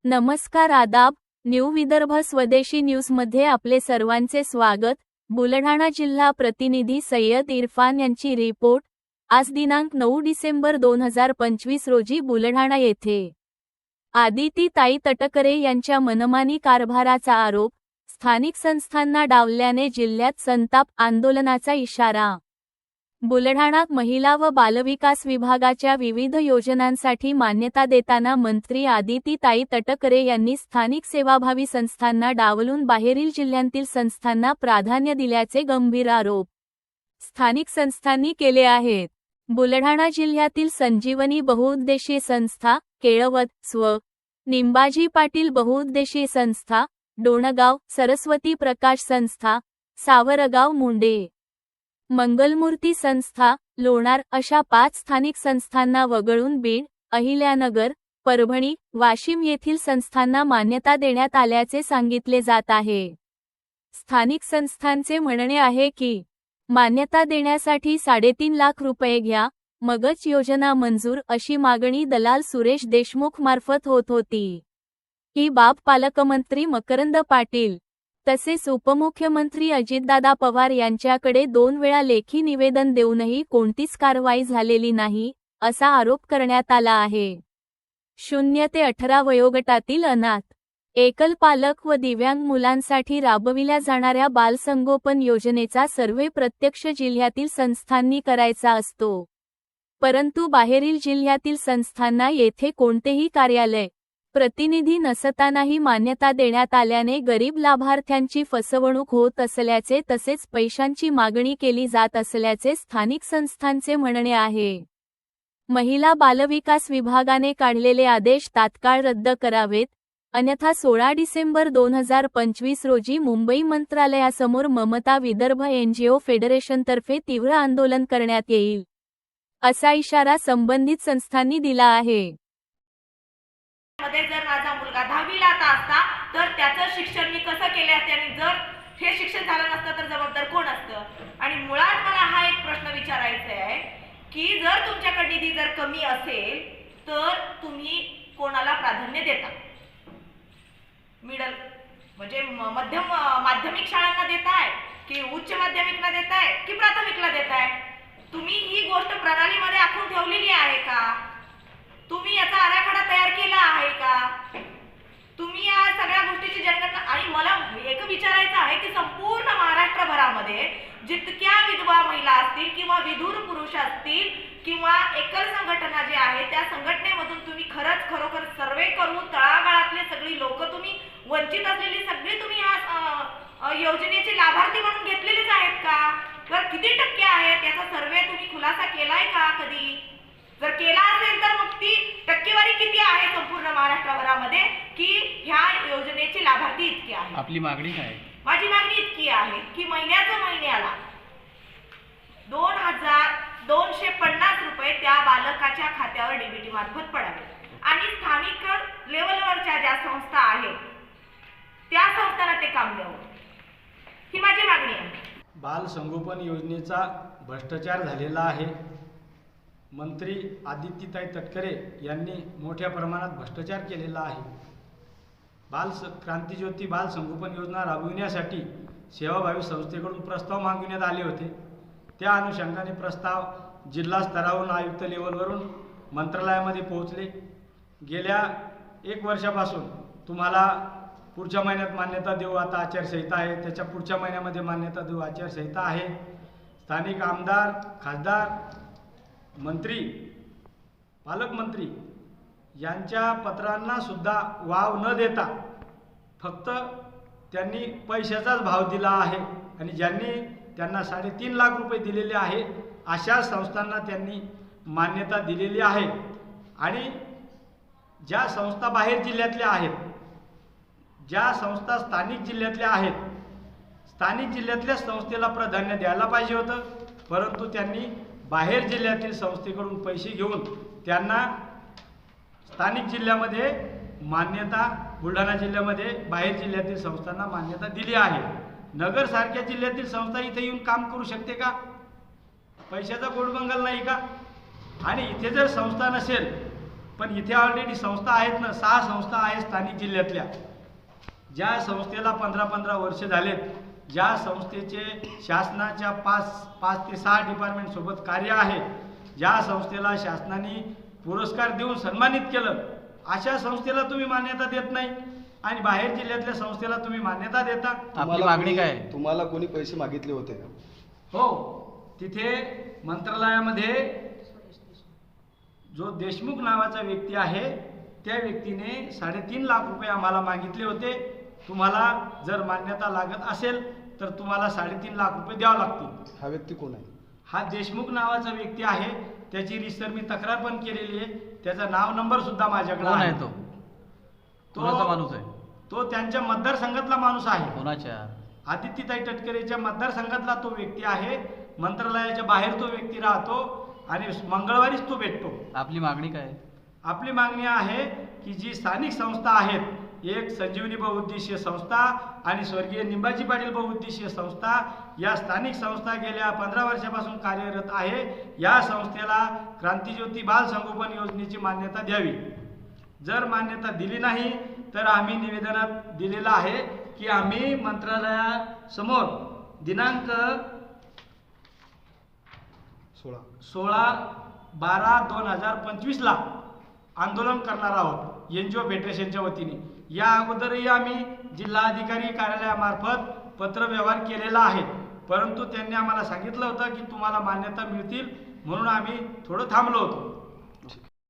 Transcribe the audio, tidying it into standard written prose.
नमस्कार, आदाब. न्यू विदर्भ स्वदेशी न्यूजमध्ये आपले सर्वांचे स्वागत. बुलढाणा जिल्हा प्रतिनिधी सय्यद इरफान यांची रिपोर्ट. आज दिनांक 9 डिसेंबर 2025 रोजी बुलढाणा येथे आदिती ताई तटकरे यांच्या मनमानी कारभाराचा आरोप. स्थानिक संस्थांना डावलल्याने जिल्ह्यात संताप आंदोलनाचा इशारा. बुलढाणात महिला व बालविकास विभागाच्या विविध योजनांसाठी मान्यता देताना मंत्री आदिती ताई तटकरे यांनी स्थानिक सेवाभावी संस्थांना डावलून बाहेरील जिल्ह्यांतील संस्थांना प्राधान्य दिल्याचे गंभीर आरोप स्थानिक संस्थांनी केले आहेत. बुलढाणा जिल्ह्यातील संजीवनी बहुउद्देशीय संस्था, केळवद स्व. निंबाजी पाटील बहुउद्देशीय संस्था, डोणगाव सरस्वती प्रकाश संस्था, सावरगाव मुंडे मंगलमूर्ती संस्था, लोणार अशा 5 स्थानिक संस्थांना वगळून बीड, अहिल्यानगर, परभणी, वाशिम येथील संस्थांना मान्यता देण्यात आल्याचे सांगितले जात आहे. स्थानिक संस्थांचे म्हणणे आहे की मान्यता देण्यासाठी 3.5 लाख रुपये घ्या, मगच योजना मंजूर अशी मागणी दलाल सुरेश देशमुख मार्फत होत होती. ही बाब पालकमंत्री मकरंद पाटील तसेच उपमुख्यमंत्री अजितदादा पवार यांच्याकडे 2 वेळा लेखी निवेदन देऊनही कोणतीच कारवाई झालेली नाही, असा आरोप करण्यात आला आहे. 0 ते 18 वयोगटातील अनाथ, एकल पालक व दिव्यांग मुलांसाठी राबविल्या जाणाऱ्या बालसंगोपन योजनेचा सर्व्हे प्रत्यक्ष जिल्ह्यातील संस्थांनी करायचा असतो. परंतु बाहेरील जिल्ह्यातील संस्थांना येथे कोणतेही कार्यालय, प्रतिनिधी नसतानाही मान्यता देण्यात आल्याने गरीब लाभार्थ्यांची फसवणूक होत असल्याचे तसेच पैशांची मागणी केली जात असल्याचे स्थानिक संस्थांचे म्हणणे आहे. महिला बालविकास विभागाने काढलेले आदेश तात्काळ रद्द करावेत, अन्यथा 16 डिसेंबर 2025 रोजी मुंबई मंत्रालयासमोर ममता विदर्भ एनजीओ फेडरेशनतर्फे तीव्र आंदोलन करण्यात येईल, असा इशारा संबंधित संस्थांनी दिला आहे. मध्ये जर माझा मुलगा 10वीला असता तर त्याचं शिक्षण मी कसं केले असते आणि जर हे शिक्षण झालं नसतं तर जबाबदार कोण असतं. आणि मुळात मला हा एक प्रश्न विचारायचा आहे की जर तुमच्याकडे निधी जर कमी असेल तर तुम्ही कोणाला प्राधान्य देता? मिडल म्हणजे मध्यम माध्यमिक शाळांना देताय की उच्च माध्यमिकला देताय की प्राथमिकला देताय? तुम्ही ही गोष्ट प्रणालीमध्ये आखून ठेवलेली आहे का? तुम्ही याचा आराखडा तयार केला आहे का? तुम्ही या सगळ्या गोष्टीची जनगणना. आणि मला एक विचारायचं आहे की संपूर्ण महाराष्ट्रभरामध्ये जितक्या विधवा महिला असतील किंवा विधुर पुरुष असतील किंवा एकल संघटना जे आहे त्या संघटनेमधून तुम्ही खरोखर सर्वे करून तळागाळातले सगळी लोक तुम्ही वंचित असलेली सगळी तुम्ही या योजनेचे लाभार्थी म्हणून घेतलेलेच आहेत का? तर किती टक्के आहेत याचा सर्वे तुम्ही खुलासा केलाय का कधी? जर केला असेल तर मग ती टक्केवारी किती आहे संपूर्ण महाराष्ट्रभरामध्ये की ह्या योजनेचे लाभार्थी इतके आहेत? आपली मागणी काय? माझी मागणी इतकी आहे की महिन्याला 2,250 रुपये त्या बालकाच्या खात्यावर डीबीटी मार्फत पडावे आणि स्थानिक लेवलवरच्या ज्या संस्था आहेत त्या संस्थांना ते काम द्यावं, ही माझी मागणी आहे. बाल संगोपन योजनेचा भ्रष्टाचार झालेला आहे. मंत्री आदितीताई तटकरे यांनी मोठ्या प्रमाणात भ्रष्टाचार केलेला आहे. क्रांतिज्योती बाल संगोपन योजना राबविण्यासाठी सेवाभावी संस्थेकडून प्रस्ताव मागविण्यात आले होते. त्या अनुषंगाने प्रस्ताव जिल्हा स्तरावरून आयुक्त लेवलवरून मंत्रालयामध्ये पोहोचले. गेल्या 1 वर्षापासून तुम्हाला पुढच्या महिन्यात मान्यता देऊ, आता आचारसंहिता आहे, त्याच्या पुढच्या महिन्यामध्ये मान्यता देऊ, आचारसंहिता आहे. स्थानिक आमदार, खासदार, मंत्री, पालकमंत्री यांच्या पत्रांना सुद्धा वाव न देता फक्त त्यांनी पैशाचाच भाव दिला आहे आणि ज्यांनी त्यांना 3.5 लाख रुपये दिलेले आहे अशा संस्थांना त्यांनी मान्यता दिलेली आहे. आणि ज्या संस्था बाहेर जिल्ह्यातल्या आहेत, ज्या संस्था स्थानिक जिल्ह्यातल्या आहेत, स्थानिक जिल्ह्यातल्या संस्थेला प्राधान्य द्यायला पाहिजे होतं, परंतु त्यांनी बाहेर जिल्ह्यातील संस्थेकडून पैसे घेऊन त्यांना स्थानिक जिल्ह्यामध्ये मान्यता, बुलढाणा जिल्ह्यामध्ये बाहेर जिल्ह्यातील संस्थांना मान्यता दिली आहे. नगर सारख्या जिल्ह्यातील संस्था इथे येऊन काम करू शकते का? पैशाचा गोडबंगल नाही का? आणि इथे जर संस्था नसेल, पण इथे ऑलरेडी संस्था आहेत ना, 6 संस्था आहेत स्थानिक जिल्ह्यातल्या, ज्या संस्थेला 15-15 वर्ष झालेत, ज्या संस्थेचे शासनाच्या 5 ते 6 डिपार्टमेंट सोबत कार्य आहे, ज्या संस्थेला शासनाने पुरस्कार देऊन सन्मानित केलं, अशा संस्थेला तुम्ही मान्यता देत नाही आणि बाहेर जिल्ह्यातल्या संस्थेला तुम्ही मान्यता देता. आपली मागणी काय आहे? तुम्हाला कोणी पैसे मागितले होते का? हो, तिथे मंत्रालयामध्ये जो देशमुख नावाचा व्यक्ती आहे, त्या व्यक्तीने 3.5 लाख रुपये आम्हाला मागितले होते. तुम्हाला जर मान्यता लागत असेल तर तुम्हाला 3.5 लाख रुपये द्यावे लागतील. हा व्यक्ती कोण आहे? हा देशमुख नावाचा व्यक्ती आहे. त्याची रिसर मी तक्रार पण केलेली आहे. त्याचा नाव नंबर सुद्धा माझ्याकडे कोण आहे. आहे तो? कोणाचा माणूस आहे? तो त्यांच्या मतदारसंघातला माणूस आहे. कोणाच्या? आदित्यताई तटकरेच्या मतदारसंघातला तो व्यक्ती आहे. मंत्रालयाच्या बाहेर तो व्यक्ती राहतो आणि मंगळवारीच तो भेटतो. आपली मागणी काय आहे? आपली मागणी आहे की जी स्थानिक संस्था आहेत, एक संजीवनी बहुउद्देशीय संस्था आणि स्वर्गीय निंबाजी पाटील बहुउद्देशीय संस्था, या स्थानिक संस्था गेल्या 15 वर्षापासून कार्यरत आहे. या संस्थेला क्रांतिज्योती बाल संगोपन योजनेची मान्यता द्यावी. जर मान्यता दिली नाही तर आम्ही निवेदनात दिलेलं आहे की आम्ही मंत्रालयासमोर दिनांक 16/12/2025 ला आंदोलन करणार आहोत NGO फेडरेशनच्या वतीने. या अगोदरही आम्ही जिल्हाधिकारी कार्यालयामार्फत पत्रव्यवहार केलेला आहे, परंतु त्यांनी आम्हाला सांगितलं होतं की तुम्हाला मान्यता मिळतील म्हणून आम्ही थोडं थांबलो होतो.